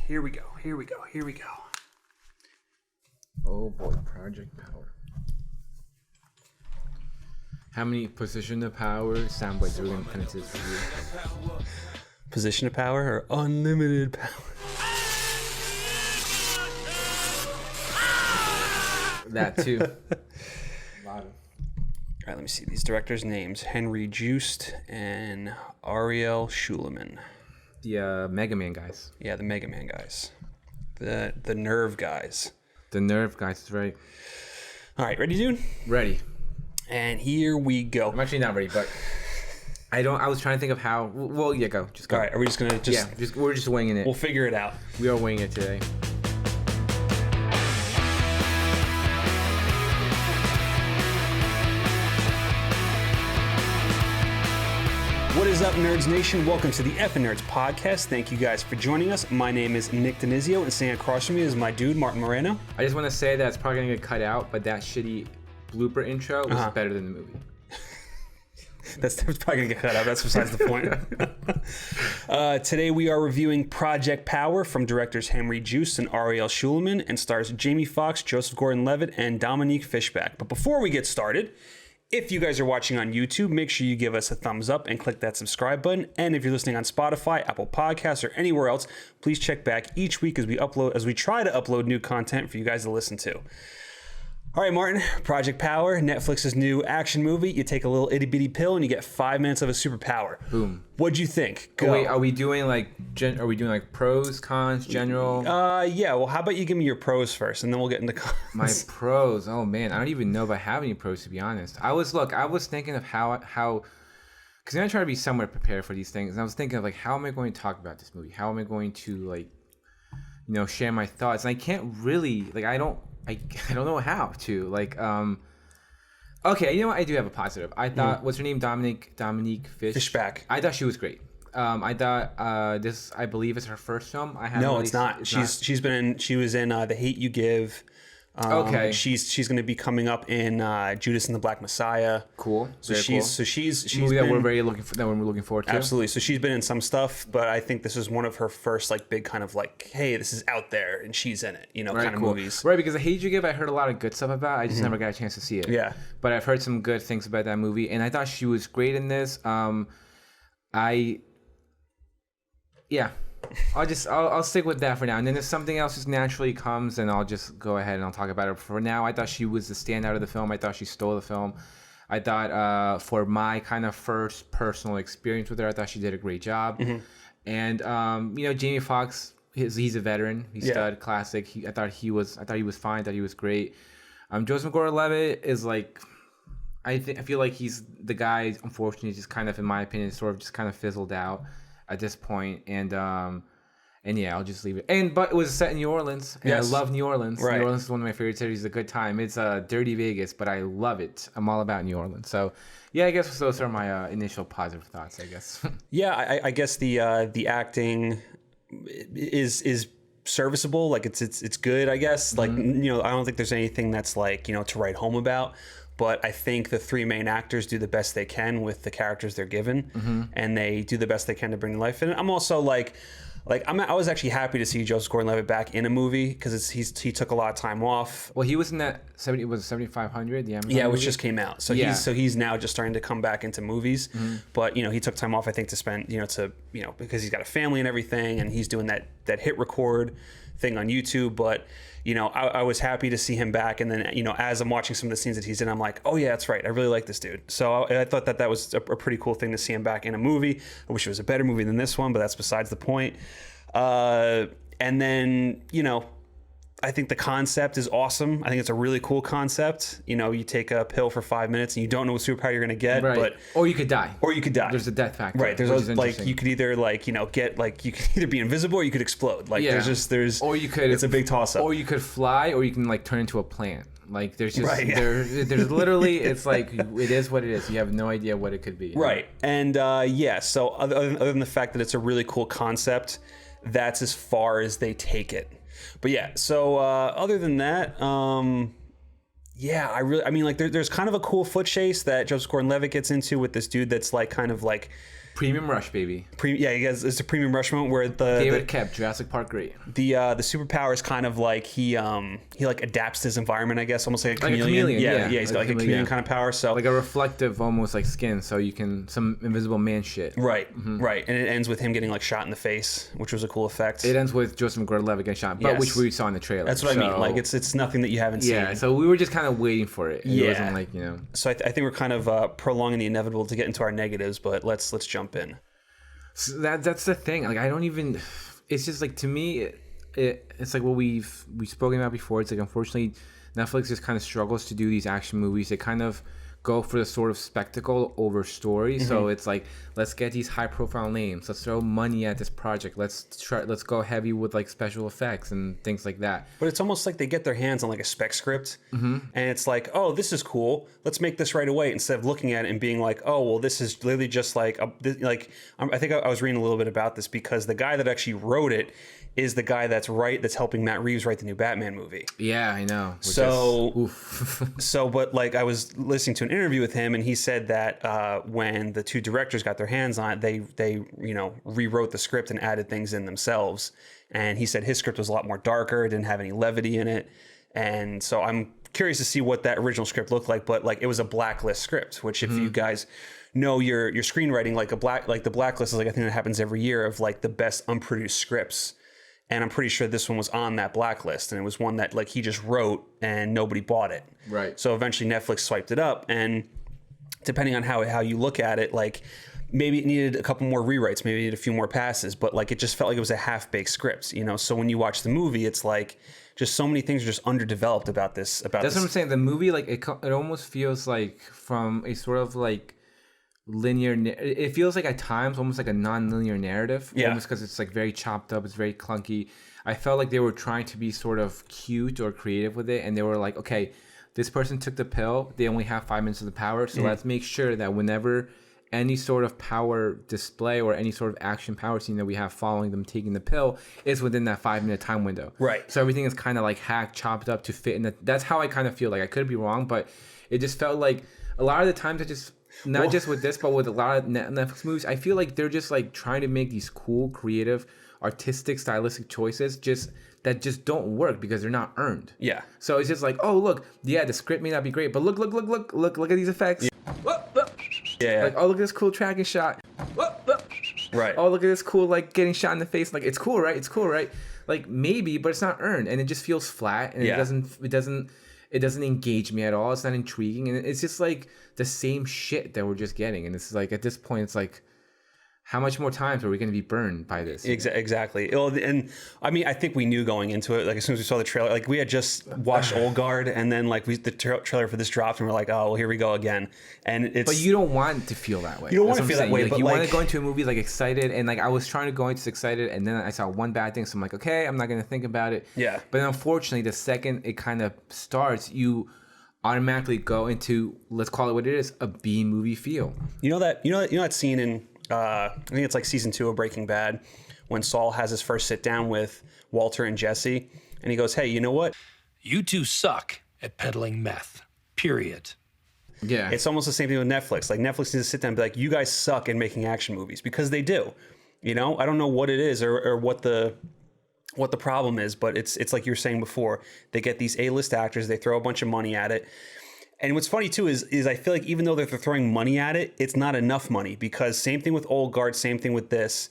Here we go. Oh boy, Project Power. How many position of power soundbites are we going to finish this review? Position of power or unlimited power? That too. All right, let me see these directors' names: Henry Joost and Ariel Schulman. The Mega Man guys. Yeah, the Mega Man guys. The Nerve guys. The Nerve guys is right. All right, ready, dude? Ready. And here we go. I'm actually not ready, but I was trying to think of how. Well, yeah, go. Just go. All right, are we just gonna we're just winging it. We'll figure it out. We are winging it today. What is up, Nerds Nation? Welcome to the F Nerds podcast. Thank you guys for joining us. My name is Nick Denizio, and sitting across from me is my dude, Martin Moreno. I just want to say that it's probably going to get cut out, but that shitty blooper intro was better than the movie. That's probably going to get cut out. That's besides the point. Today we are reviewing Project Power from directors Henry Joost and Ariel Schulman, and stars Jamie Foxx, Joseph Gordon-Levitt, and Dominique Fishback. But before we get started, if you guys are watching on YouTube, make sure you give us a thumbs up and click that subscribe button. And if you're listening on Spotify, Apple Podcasts, or anywhere else, please check back each week as we try to upload new content for you guys to listen to. All right, Martin, Project Power, Netflix's new action movie. You take a little itty bitty pill and you get 5 minutes of a superpower. Boom. What'd you think? Go. Oh, wait, are we doing like pros, cons, general? Yeah. Well, how about you give me your pros first, and then we'll get into cons. My pros. Oh man, I don't even know if I have any pros, to be honest. I was thinking of how because I try to be somewhat prepared for these things, and I was thinking of like, how am I going to talk about this movie? How am I going to share my thoughts? And I can't really I don't know how to Okay, you know what? I do have a positive. I thought, what's her name? Dominique Fishback. I thought she was great. I thought this, I believe, is her first film. It's not. She was in The Hate You Give. Okay. She's going to be coming up in Judas and the Black Messiah. Cool. She's movie that we're looking forward to. Absolutely. So she's been in some stuff, but I think this is one of her first big kind of hey, this is out there and she's in it, kind of movies. Right, because The Hate You Give, I heard a lot of good stuff about. I just never got a chance to see it. Yeah. But I've heard some good things about that movie, and I thought she was great in this. I'll stick with that for now, and then if something else just naturally comes, then I'll just go ahead and I'll talk about it. For now, I thought she was the standout of the film. I thought she stole the film. I thought for my kind of first personal experience with her, I thought she did a great job. And Jamie Foxx, he's a veteran. He's stud, classic. I thought he was fine. I thought he was great. Joseph Gordon-Levitt is I feel like he's the guy. Unfortunately, just kind of, in my opinion, sort of just kind of fizzled out at this point, and yeah, I'll just leave it. But it was set in New Orleans, and I love New Orleans. Right. New Orleans is one of my favorite cities. It's a good time. It's dirty Vegas, but I love it. I'm all about New Orleans. So yeah, I guess those are my initial positive thoughts, I guess. Yeah, I guess the acting is serviceable. It's good, I guess. I don't think there's anything that's to write home about. But I think the three main actors do the best they can with the characters they're given, and they do the best they can to bring to life. And I'm also I was actually happy to see Joseph Gordon-Levitt back in a movie because he took a lot of time off. Well, he was in that 7500, the Amazon which movie? just came out. So he's now just starting to come back into movies. But he took time off, I think, to spend because he's got a family and everything, and he's doing that hit record thing on YouTube. But I was happy to see him back, and then as I'm watching some of the scenes that he's in, I'm like, oh yeah, that's right, I really like this dude. So I thought that was a pretty cool thing to see him back in a movie. I wish it was a better movie than this one, but that's besides the point. And then I think the concept is awesome. I think it's a really cool concept. You take a pill for 5 minutes and you don't know what superpower you're gonna get, right. Or you could die. There's a death factor. Right. There's you could either you could either be invisible or you could explode. Or you could. It's a big toss up. Or you could fly, or you can turn into a plant. There's just right, there's literally, it's it is what it is. You have no idea what it could be. Right. And so other than the fact that it's a really cool concept, that's as far as they take it. But yeah, so other than that, there's kind of a cool foot chase that Joseph Gordon-Levitt gets into with this dude that's Premium rush, baby. Yeah, he has it's a premium rush moment where David Kep, Jurassic Park great. The superpowers kind of like he like adapts to his environment, I guess, almost like a chameleon. Like a chameleon, yeah, he's got like a chameleon kind of power. So like a reflective, almost like skin, so you can some Invisible Man shit. Right, right, and it ends with him getting like shot in the face, which was a cool effect. It ends with Joost and Gordon-Levitt getting shot, but which we saw in the trailer. That's what I mean. Like it's nothing that you haven't seen. Yeah, so we were just kind of waiting for it. It wasn't like So I think we're kind of prolonging the inevitable to get into our negatives, but let's jump in. So that's the thing. Like I don't even. It's just like to me, it's like what we've spoken about before. It's like unfortunately, Netflix just kind of struggles to do these action movies. They kind of go for the sort of spectacle over story. Mm-hmm. So it's like let's get these high profile names. Let's throw money at this project. Let's go heavy with like special effects and things like that. But it's almost like they get their hands on like a spec script, and it's like, oh, this is cool. Let's make this right away instead of looking at it and being like, oh, well, this is literally just like I think I was reading a little bit about this because the guy that actually wrote it is the guy that's helping Matt Reeves write the new Batman movie. Yeah, I know. But like I was listening to an interview with him, and he said that when the two directors got their hands on it, they rewrote the script and added things in themselves. And he said his script was a lot more darker, it didn't have any levity in it. And so I'm curious to see what that original script looked like. But like it was a blacklist script, which if you guys know your screenwriting, like the blacklist is like a thing that happens every year of like the best unproduced scripts. And I'm pretty sure this one was on that blacklist, and it was one that like he just wrote and nobody bought it. Right. So eventually Netflix swiped it up, and depending on how you look at it, like maybe it needed a couple more rewrites, maybe it needed a few more passes, but like it just felt like it was a half-baked script, So when you watch the movie, it's like just so many things are just underdeveloped about this. That's what I'm saying. The movie, like it almost feels like from a sort of like linear. It feels like at times almost like a non-linear narrative. Yeah. Almost because it's like very chopped up. It's very clunky. I felt like they were trying to be sort of cute or creative with it, and they were like, okay, this person took the pill. They only have 5 minutes of the power, so let's make sure that whenever any sort of power display or any sort of action power scene that we have following them taking the pill is within that 5-minute time window. Right. So everything is kind of like hacked, chopped up to fit in that. That's how I kind of feel. Like I could be wrong, but it just felt like a lot of the times not just with this, but with a lot of Netflix movies, I feel like they're just like trying to make these cool, creative, artistic, stylistic choices that just don't work because they're not earned. Yeah. So it's just like, oh look, yeah, the script may not be great, but look at these effects. Yeah. Like, oh look at this cool tracking shot. Right. Oh look at this cool like getting shot in the face. Like it's cool, right? Like maybe, but it's not earned, and it just feels flat, and it doesn't engage me at all. It's not intriguing, and it's just like the same shit that we're just getting. And it's like at this point, it's like, how much more times are we going to be burned by this? Exactly. And I mean, I think we knew going into it, like as soon as we saw the trailer, like we had just watched Old Guard, and then like the trailer for this dropped, and we're like, oh, well, here we go again. And it's. But you don't want to feel that way. You don't want to feel that way. Like, but you want to go into a movie like excited, and like I was trying to go into excited, and then I saw one bad thing, so I'm like, okay, I'm not going to think about it. Yeah. But unfortunately, the second it kind of starts, you automatically go into, let's call it what it is, a B movie feel. You know that scene in I think it's like season 2 of Breaking Bad when Saul has his first sit down with Walter and Jesse, and he goes, hey, you know what? You two suck at peddling meth. Period. Yeah. It's almost the same thing with Netflix. Like Netflix needs to sit down and be like, you guys suck in making action movies, because they do. I don't know what it is or what the problem is, but it's like you were saying before. They get these A-list actors, they throw a bunch of money at it. And what's funny too is I feel like even though they're throwing money at it, it's not enough money, because same thing with Old Guard, same thing with this.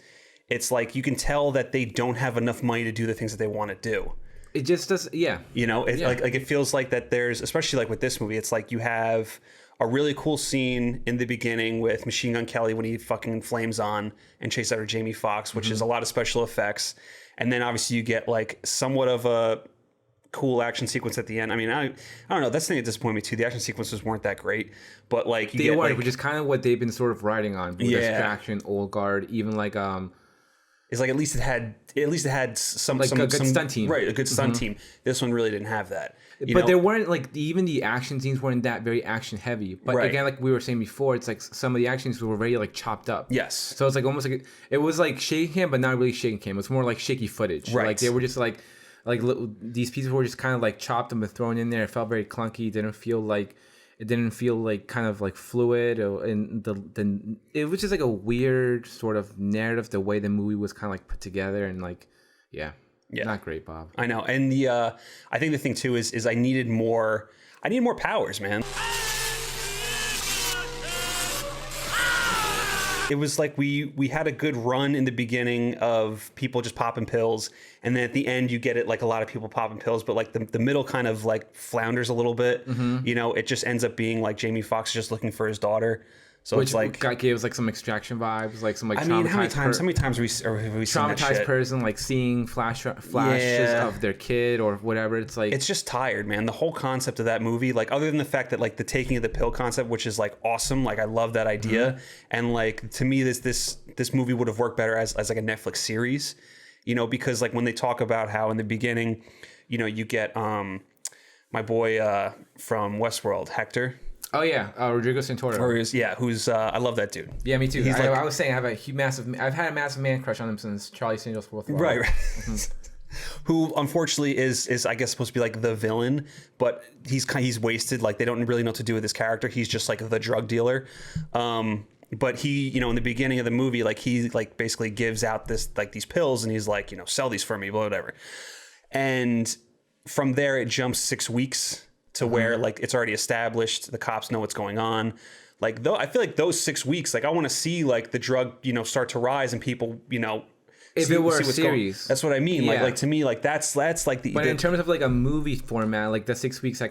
It's like you can tell that they don't have enough money to do the things that they want to do. It just does, yeah. Like it feels like that there's, especially like with this movie, it's like you have a really cool scene in the beginning with Machine Gun Kelly when he fucking flames on and chases after Jamie Foxx, which is a lot of special effects. And then obviously you get like somewhat of a cool action sequence at the end. I mean, I don't know. That's the thing that disappointed me too. The action sequences weren't that great, but like they weren't, which is kind of what they've been sort of riding on. With Distraction, Old Guard, even like it's like at least it had some good stunt team, right? A good stunt team. This one really didn't have that. But there weren't like even the action scenes weren't that very action heavy. But again, like we were saying before, it's like some of the action scenes were very like chopped up. Yes. So it's like almost like it was like shaky cam, but not really shaky cam. It's more like shaky footage. Right. Like they were just like these pieces were just kind of like chopped and thrown in there. It felt very clunky. It didn't feel like It didn't feel like kind of like fluid, and it was just like a weird sort of narrative. The way the movie was kind of like put together, and like, yeah, not great, Bob. I know, and I think the thing too is I needed more powers, man. It was like we had a good run in the beginning of people just popping pills, and then at the end you get it like a lot of people popping pills, but like the middle kind of like flounders a little bit. You know, it just ends up being like Jamie Foxx just looking for his daughter. So Which it's like gave us like some Extraction vibes, like some like I mean, how many times have we traumatized seen that shit? person like seeing flashes of their kid or whatever. It's like it's just tired, man. The whole concept of that movie, like other than the fact that like the taking of the pill concept, which is like awesome, like I love that idea, and like to me this movie would have worked better as like a Netflix series, you know, because like when they talk about how in the beginning, you know, you get my boy from Westworld, Hector. Oh yeah, Rodrigo Santoro. Who's I love that dude. Yeah, me too. He's I was saying I've had a massive man crush on him since Charlie Sandel's Fourth Wall. Right. Who unfortunately is I guess supposed to be like the villain, but he's wasted. Like they don't really know what to do with his character. He's just like the drug dealer. But he, you know, in the beginning of the movie, like he like basically gives out this like these pills, and he's like, you know, sell these for me, whatever. And from there, it jumps 6 weeks to where like it's already established, the cops know what's going on. Like though, I feel like those 6 weeks, like I want to see like the drug, you know, start to rise and people, you know. If it were a series, that's what I mean. Yeah. Like to me, like that's like the. But in terms of like a movie format, like the 6 weeks, I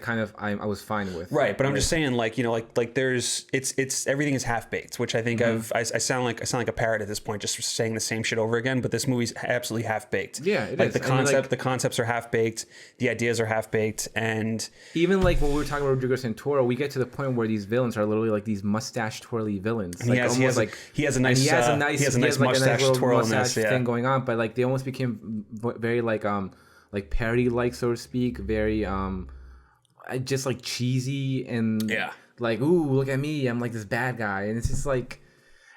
was fine with. Right, but I'm just saying, like you know, like there's it's everything is half baked, which I think I sound like a parrot at this point, just saying the same shit over again. But this movie's absolutely half baked. Yeah, it like is. The concepts are half baked, the ideas are half baked, and even like when we were talking about Rodrigo Santoro, we get to the point where these villains are literally like these mustache twirly villains. And like he has a nice mustache twirl in this thing going on, but like they almost became very like parody like, so to speak, very just like cheesy and like, ooh, look at me, I'm like this bad guy. And it's just like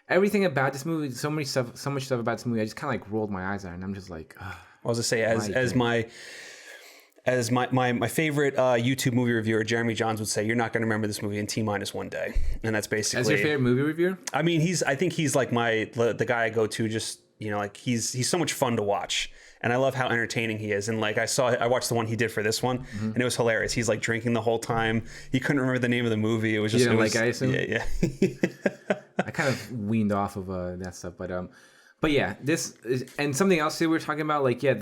everything about this movie, so much stuff about this movie, I just kind of like rolled my eyes at it, and I'm just like, ugh. I was to say, as my favorite YouTube movie reviewer, Jeremy Johns, would say, you're not going to remember this movie in T-1 day. And that's basically... As your favorite movie reviewer? I mean, I think he's like the guy I go to, just, you know, like he's so much fun to watch. And I love how entertaining he is. And like I watched the one he did for this one, and it was hilarious. He's like drinking the whole time. He couldn't remember the name of the movie. It was just... I assume? Yeah. I kind of weaned off of that stuff. But yeah, this is... And something else too we were talking about, like, yeah,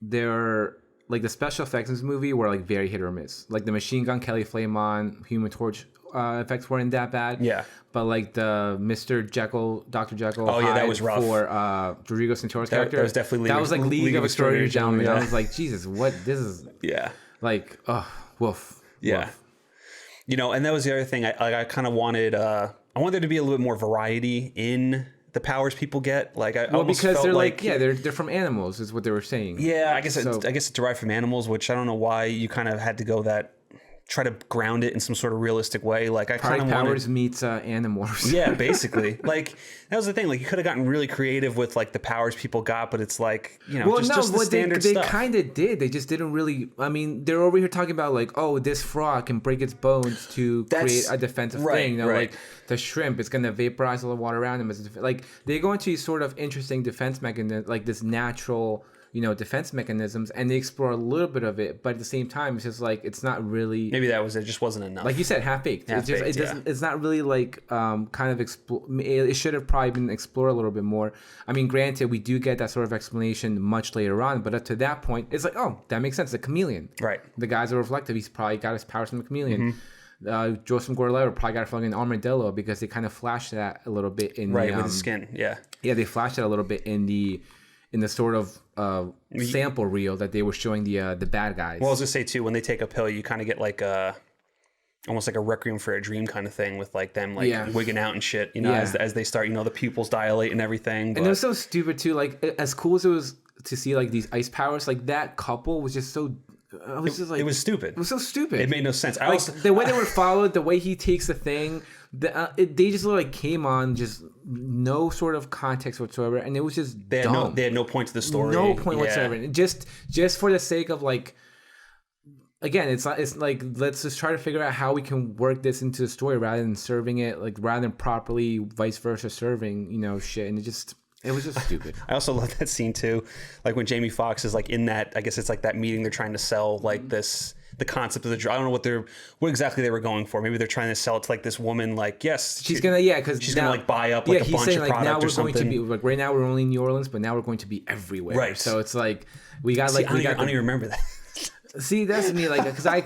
they're like the special effects in this movie were like very hit or miss. Like the machine gun Kelly Flamon, Human Torch effects weren't that bad. Yeah. But like the Dr. Jekyll. Oh yeah, that was rough. For Rodrigo Santoro's character. That was definitely that was like League of Extraordinary Gentlemen. Yeah. I was like, Jesus, what this is? Yeah. Like, woof. Yeah. Woof. You know, and that was the other thing. I kind of wanted. I wanted there to be a little bit more variety in the powers people get. Like because they're like they're from animals is what they were saying. Yeah, I guess it's derived from animals, which I don't know why you kind of had to go try to ground it in some sort of realistic way. Like I kind of powers meets Animorphs. Yeah, basically. Like that was the thing. Like you could have gotten really creative with like the powers people got, but it's like, you know, just the standard stuff. They kind of did. They just didn't really. I mean, they're over here talking about like, oh, this frog can break its bones to create a defensive thing. You know, like the shrimp is going to vaporize all the water around them. Like they go into sort of interesting defense mechanism, like this natural, you know, defense mechanisms, and they explore a little bit of it, but at the same time, it's just like it's not really. Maybe that was it. Just wasn't enough. Like you said, half baked. It's not really like kind of it should have probably been explored a little bit more. I mean, granted, we do get that sort of explanation much later on, but up to that point, it's like, oh, that makes sense. The chameleon, right? The guys are reflective. He's probably got his powers from the chameleon. Joost from Gordon-Levitt probably got it from an armadillo because they kind of flashed that a little bit in with the skin. Yeah, they flashed it a little bit in the sort of sample reel that they were showing the bad guys. Well, I was gonna say too, when they take a pill, you kind of get like almost like a Requiem for a Dream kind of thing with like them like wigging out and shit. You know, as they start, you know, the pupils dilate and everything. And it was so stupid too. Like as cool as it was to see like these ice powers, like that couple was just so. It was stupid. It was so stupid. It made no sense. The way they were followed, the way he takes the thing, they just literally came on just no sort of context whatsoever, and it was just dumb. They had no point to the story. No point whatsoever. Just for the sake of like, again, it's like let's just try to figure out how we can work this into the story rather than serving it like rather than properly vice versa serving shit, and it was just stupid. I also love that scene too, like when Jamie Foxx is like in that, I guess it's like that meeting they're trying to sell like the concept of the drug. I don't know what exactly they were going for. Maybe they're trying to sell it to like this woman, like because she's gonna like buy up like a bunch of product or something. Going to be like right now we're only in New Orleans, but now we're going to be everywhere. Right. So it's like we got I don't even remember that. See, that's me, like, because I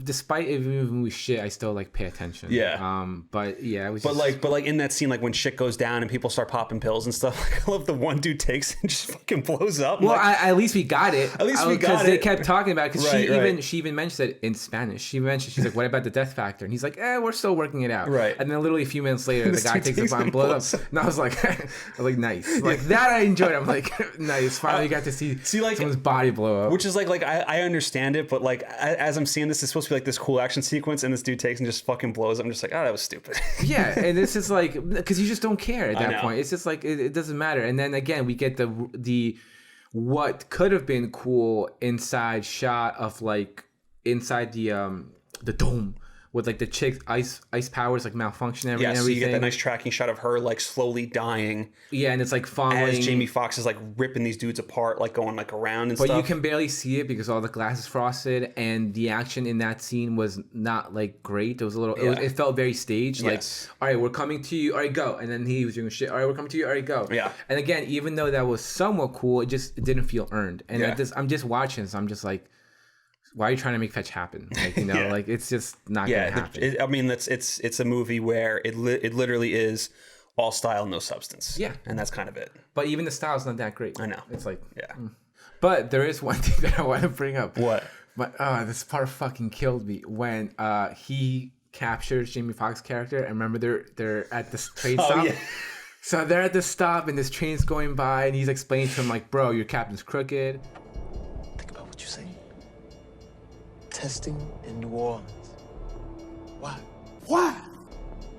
despite even we shit, I still like pay attention. Yeah. But yeah, it was. But like in that scene, like when shit goes down and people start popping pills and stuff, like I love the one dude takes it and just fucking blows up. Well, like, at least we got it. At least we got it because they kept talking about it. Because she even mentioned it in Spanish. She's like, "What about the death factor?" And he's like, "We're still working it out." Right. And then literally a few minutes later, the guy takes the bomb and blows up. And I was like, nice, like that. I enjoyed it. I'm like, nice. Finally, got to see like someone's body blow up. Which is like I understand it. But like as I'm seeing this, it's supposed to be like this cool action sequence, and this dude takes and just fucking blows up. I'm just like, oh, that was stupid. Yeah, and it's just like because you just don't care at that point. It's just like it doesn't matter. And then again, we get the what could have been cool inside shot of like inside the dome. With like the chick's ice powers like malfunction and everything. Yeah, so you get that nice tracking shot of her like slowly dying. Yeah, and it's like following as Jamie Foxx is like ripping these dudes apart, like going like around and stuff. But you can barely see it because all the glass is frosted, and the action in that scene was not like great. It was a little. It felt very staged. Yes. Like, all right, we're coming to you. All right, go. And then he was doing shit. All right, we're coming to you. All right, go. Yeah. And again, even though that was somewhat cool, it didn't feel earned. And I'm just watching, so I'm just like, why are you trying to make fetch happen? Like, like it's just not gonna happen. I mean, it's a movie where it literally is all style, no substance. Yeah, and that's kind of it. But even the style's not that great. I know. It's like yeah. But there is one thing that I want to bring up. What? But this part fucking killed me when he captures Jamie Foxx's character. And remember, they're at this train stop. Yeah. So they're at this stop, and this train's going by, and he's explaining to him like, "Bro, your captain's crooked." Think about what you say. Testing in New Orleans. Why? Why?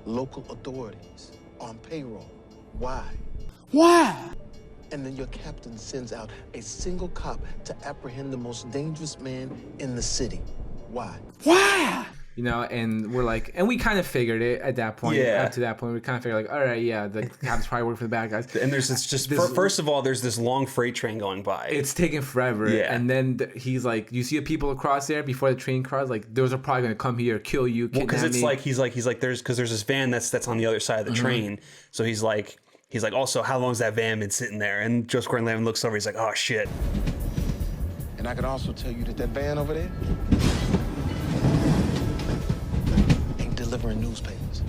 Local authorities on payroll. Why? Why? And then your captain sends out a single cop to apprehend the most dangerous man in the city. Why? Why? And we're like, and we kind of figured it at that point. Yeah. Up to that point, we kind of figured like, all right, yeah, the cops probably work for the bad guys. And there's first of all, there's this long freight train going by. It's taking forever. Yeah. And then he's like, you see the people across there before the train crosses, like those are probably gonna come here, kill you, kidnap because it's me. like he's like there's this van that's on the other side of the train. So he's like also, how long has that van been sitting there? And Joost Gordon-Levitt looks over. He's like, oh shit. And I can also tell you that van over there delivering newspapers.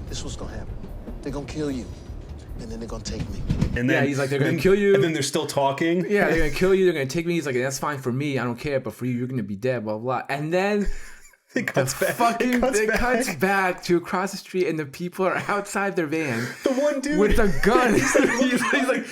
This is what's gonna happen. They're gonna kill you, and then they're gonna take me. And then he's like, they're gonna kill you. And then they're still talking. Yeah, they're gonna kill you. They're gonna take me. He's like, that's fine for me. I don't care, but for you, you're gonna be dead. Blah blah. And then it cuts back to across the street, and the people are outside their van. The one dude with a gun. he's like.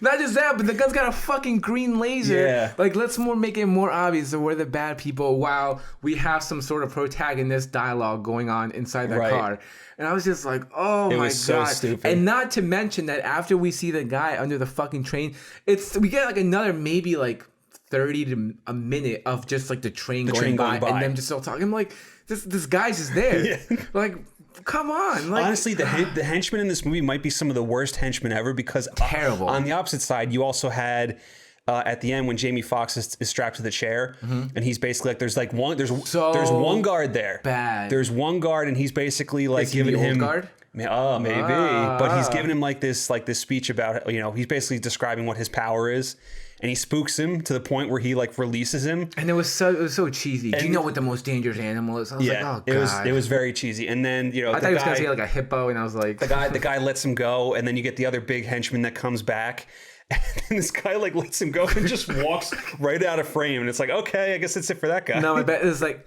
Not just that, but the gun's got a fucking green laser. Yeah. Like, let's make it more obvious that we're the bad people while we have some sort of protagonist dialogue going on inside that car. And I was just like, oh my God. It was so stupid. And not to mention that after we see the guy under the fucking train, we get like another maybe like 30 to a minute of just like the train going by and them just still talking. I'm like, this guy's just there. Yeah. Like, come on. Like, honestly, the henchmen in this movie might be some of the worst henchmen ever because terrible. On the opposite side, you also had at the end when Jamie Foxx is strapped to the chair and he's basically like there's one guard there. Bad. There's one guard and he's basically like giving him guard? Oh, maybe. But he's giving him like this speech about, he's basically describing what his power is. And he spooks him to the point where he like releases him. And it was so cheesy. Do you know what the most dangerous animal is? I was like, oh God. It was very cheesy. And then, I thought he was gonna say like a hippo, and I was like, the guy lets him go, and then you get the other big henchman that comes back. And this guy like lets him go and just walks right out of frame. And it's like, okay, I guess that's it for that guy. No, I bet it's like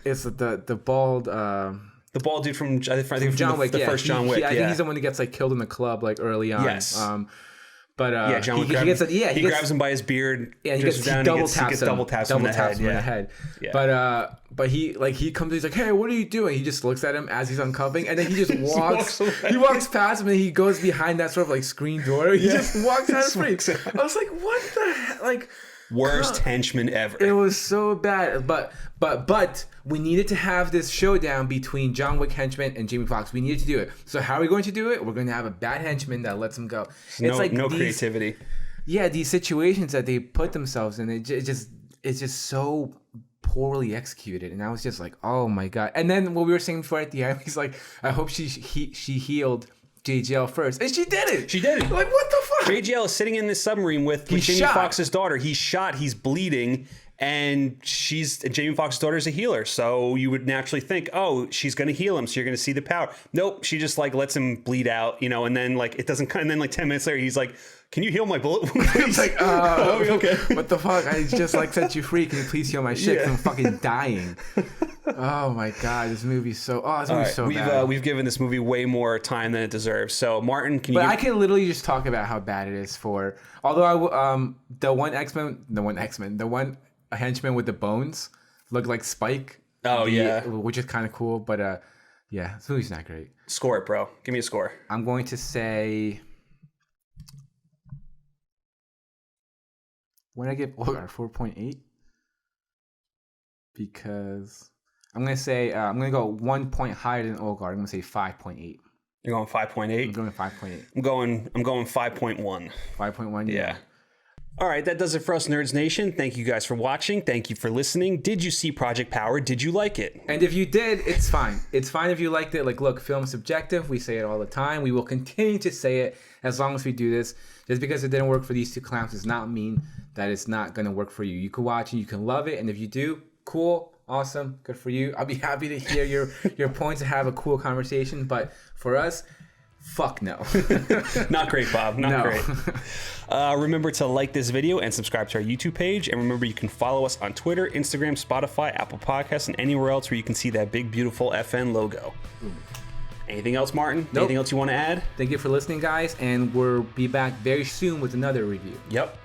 it's the bald the bald dude from John Wick, the first John Wick. I think he's the one that gets like killed in the club like early on. Yes. But John Wick he grabs him by his beard. Yeah, he double taps him in the head. Yeah. But he comes. He's like, "Hey, what are you doing?" He just looks at him as he's uncuffing, and then he just walks. He walks past him, and he goes behind that sort of like screen door. He just walks out of frame. I was like, "What the heck?" Like, Worst henchman ever. It was so bad, but we needed to have this showdown between John Wick henchman and Jamie Foxx. We needed to do it. So how are we going to do it? We're going to have a bad henchman that lets him go. It's like no creativity. Yeah, these situations that they put themselves in, it's just so poorly executed, and I was just like, oh my god. And then what we were saying before at the end, he's like, I hope she healed JGL first, and she did it. She did it. Like, what the fuck? JGL is sitting in this submarine with Jamie Foxx's daughter. He's shot. He's bleeding. And Jamie Foxx's daughter is a healer, so you would naturally think, oh, she's going to heal him, so you're going to see the power. Nope, she just like lets him bleed out, and then like it doesn't. And then like 10 minutes later, he's like, "Can you heal my bullet wound, please?" Like, oh, okay. What the fuck? I just like set you free. Can you please heal my shit? 'Cause I'm fucking dying. Oh my god, this movie's so. Oh, this movie's so bad. We've given this movie way more time than it deserves. So Martin, can you? But I can literally just talk about how bad it is for. Although the one henchman with the bones looked like Spike. Oh yeah, which is kind of cool. But yeah, this movie's not great. Score it, bro. Give me a score. I'm going to say. When I give 4.8, because I'm gonna say I'm gonna go 1 point higher than Olgard. I'm gonna say 5.8. You're going 5.8. I'm going 5.8. I'm going 5.1. 5.1. Yeah. All right, that does it for us, Nerds Nation. Thank you guys for watching. Thank you for listening. Did you see Project Power? Did you like it? And if you did, it's fine. It's fine if you liked it. Like, look, film is subjective. We say it all the time. We will continue to say it as long as we do this. Just because it didn't work for these two clowns does not mean that it's not going to work for you. You can watch it. You can love it. And if you do, cool, awesome, good for you. I'll be happy to hear your points and have a cool conversation. But for us, fuck no. Not great, Bob. Not great. Remember to like this video and subscribe to our YouTube page. And remember, you can follow us on Twitter, Instagram, Spotify, Apple Podcasts, and anywhere else where you can see that big, beautiful FN logo. Anything else, Martin? Nope. Anything else you want to add? Thank you for listening, guys. And we'll be back very soon with another review. Yep.